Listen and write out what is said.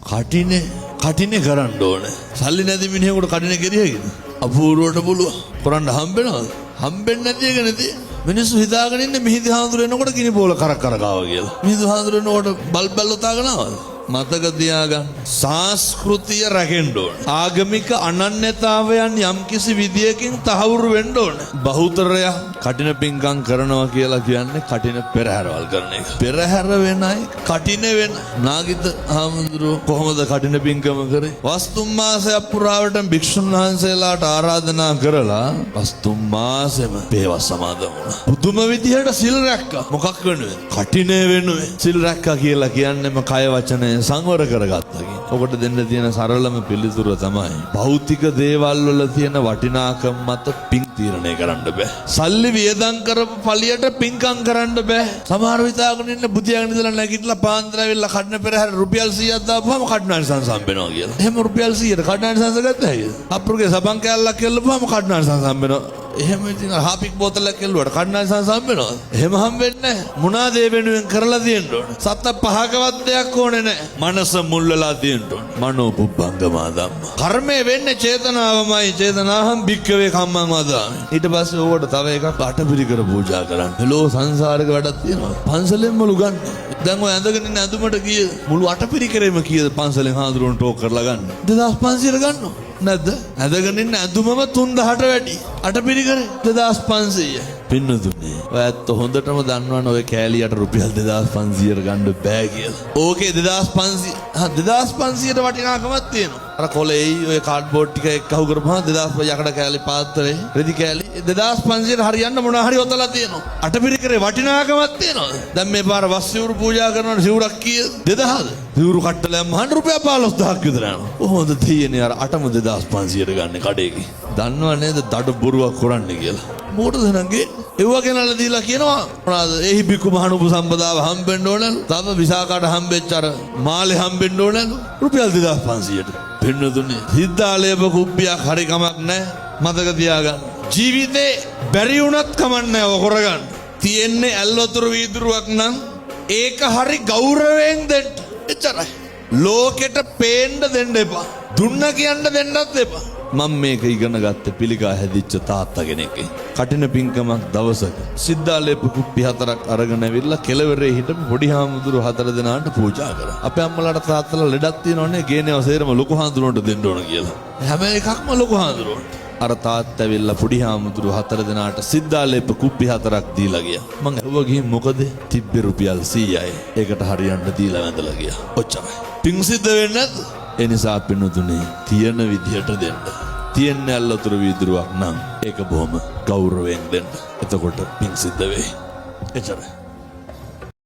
කටිනේ කරන්න ඕනේ. සල්ලි නැති මිනිහෙකුට කටිනේ කෙරියයිද? අපූර්වට පුළුවන්. කරන්න හම්බෙනවද? හම්බෙන්නේ නැති එක නෙදී. මිනිස්සු හිතාගෙන ඉන්නේ මිහිඳු හාමුදුරුවෝ එනකොට කිනි බෝල කරක් කරගාවා කියලා. මිහිඳු හාමුදුරුවෝ එනකොට බල්බල් උතාගෙන ආවද? මතක තියාගන්න. සංස්කෘතිය රැකෙන්න ඕනේ. ආගමික අනන්‍යතාවයන් යම්කිසි විදියකින් තහවුරු වෙන්න ඕනේ. බහුතරය කටින පිංකම් කරනවා කියලා කියන්නේ කටින පෙරහැරවල් කරන එක. පෙරහැර වෙනයි කටින වෙන. නාගිත හාමුදුරුවෝ කොහොමද කටින පිංකම කරේ? වස්තුම් මාසයක් පුරාවට භික්ෂුන් වහන්සේලාට ආරාධනා කරලා වස්තුම් මාසෙම පේවස් සමාදන් වුණා. පුදුම විදියට සිල් රැක්කා. මොකක් වෙනුවෙන්? කටිනේ වෙනුවෙන්. සිල් රැක්කා කියලා කියන්නේම කය වචනය සංවර කරගත්තා කියන. ඔබට දෙන්න තියෙන සරලම පිළිතුර තමයි භෞතික දේවල් වල තියෙන වටිනාකම මත පින් තීරණය කරන්න බෑ. සල්ලි වියදම් කරපු පළියට පින්කම් කරන්න බෑ. සමහර විතාගෙන ඉන්න බුදියාගෙන ඉඳලා නැගිටලා පාන්දර ඇවිල්ලා කඩන පෙරහැර රුපියල් 100ක් දාපුවාම කඩනානිසංස හම්බෙනවා කියලා. එහෙම රුපියල් 100ට කඩනානිසංස ගත්තා කියලා. අප්පුගේ සබන් කෑල්ලක් කෙල්ලපුවාම කඩනානිසංස හම්බෙනවා. එහෙම ඉතින් හාපික් බෝතලයක් කෙල්ලුවට කඩනානිසංස හම්බෙනවා. එහෙම හම්බෙන්නේ නැහැ. මොනවාද ඒ වෙනුවෙන් කරලා තියෙන්න ඕන? සත්ත පහකවත් දෙයක් ඕනේ නැහැ. මනස මුල් වෙලා තියෙන්න ඕන. මනෝ පුබ්බංගමා ධම්ම. කර්මය වෙන්නේ චේතනාවමයි. චේතනාහම් භික්ඛවේ කම්මං වදාමි. ඊට පස්සේ ඕවට තව එකක් අටපිරිකර පූජා කරන්න. හෙලෝ සංසාරික වැඩක් තියෙනවා. පන්සලෙන්ම ලුගන්න. දැන් ඔය ඇඳගෙන ඉන්න ඇඳුමට කීයද? මුළු අටපිරිකරෙම කීයද පන්සලෙන් හාඳුරුවන් ටෝක් කරලා ගන්න? 2500 ගන්නවා. නැද්ද? ඇඳගෙන ඉන්න ඇඳුමම 3000ට වැඩි. අටපිරිකරේ 2500. පින්නතුනේ. ඔය ඇත්ත හොඳටම දන්නවනේ ඔය කෑලියට රුපියල් 2500ට ගන්න බෑ කියලා. ඕකේ 2500ට වටිනාකමක් තියෙනවා. අර කොලේයි ඔය කාඩ්බෝඩ් ටික එක්කහු කරපුවා 2000 යකඩ කෑලි පාත්‍රේ රෙදි කෑලි 2500ට හරියන්න මොනවා හරි ඔතලා තියෙනවා. අටපිරිකරේ වටිනාකමක් තියෙනවා. දැන් මේ පාර වස් සිවුරු පූජා කරනකොට සිවුරක් කීයද? 2000ද? සිවුරු කට්ටලයක් මහන්න රුපියල් 15000ක් විතර යනවා. කොහොමද තියෙන්නේ අර අටම 2500ට ගන්න කඩේකේ? දන්නව නේද දඩ බොරුවක් කරන්නේ කියලා. මොකටද නංගේ? ඒව ගෙනල්ලා දීලා කියනවා මොනවාද? එහි බිකු මහනුපු සම්පදාව හම්බෙන්න ඕනලු. තව විසාකාට හම්බෙච්ච අර මාලේ හම්බෙන්න ඕනලු. රුපියල් 2500ට. පින්නතුනේ සිද්ධාලේප කුප්පියක් හරි කමක් නැහැ. මතක තියාගන්න. ජීවිතේ බැරි වුණත් කමක් නැහැ ඔය කරගන්න. තියෙන්නේ ඇල්වතුරු වීදුරුවක් නම් ඒක හරි ගෞරවයෙන් දෙන්න. එච්චරයි. ලෝකෙට පේන්න දෙන්න එපා. දුන්න කියන්න දෙන්නත් එපා. මම මේක ඉගෙන ගත්තේ පිළිකා හැදිච්ච තාත්තා කෙනෙක්ගෙන්. කටින පිංකමක් දවසක සිද්ධාලේප කුප්පි 4ක් අරගෙන ඇවිල්ලා කෙළවරේ හිටපු පොඩි හාමුදුරු 4 දෙනාට පූජා කරා. අපේ අම්මලාට තාත්තලා ලෙඩක් තියෙනවනේ ගේනේව සේරම ලොකු හාමුදුරුවන්ට දෙන්න ඕන කියලා. හැම එකක්ම ලොකු හාමුදුරුවන්ට. අර තාත්තා ඇවිල්ලා පොඩි හාමුදුරු 4 දෙනාට සිද්ධාලේප කුප්පි 4ක් දීලා ගියා. මං ඇහුවා ගිහින් මොකද? තිබ්බේ රුපියල් 100යි. ඒකට හරියන්න දීලා වැඳලා ගියා. ඔච්චරයි. පිං සිද්ධ වෙන්නේ නැද්ද? ඒ නිසා පින්නතුනේ තියෙන විදියට දෙන්න. තියෙන්නේ ඇල්ලතුරු වීදුරුවක් නම් ඒක බොහොම ගෞරවයෙන් දෙන්න. එතකොට පිං සිද්ධ වෙයි. එච්චරයි.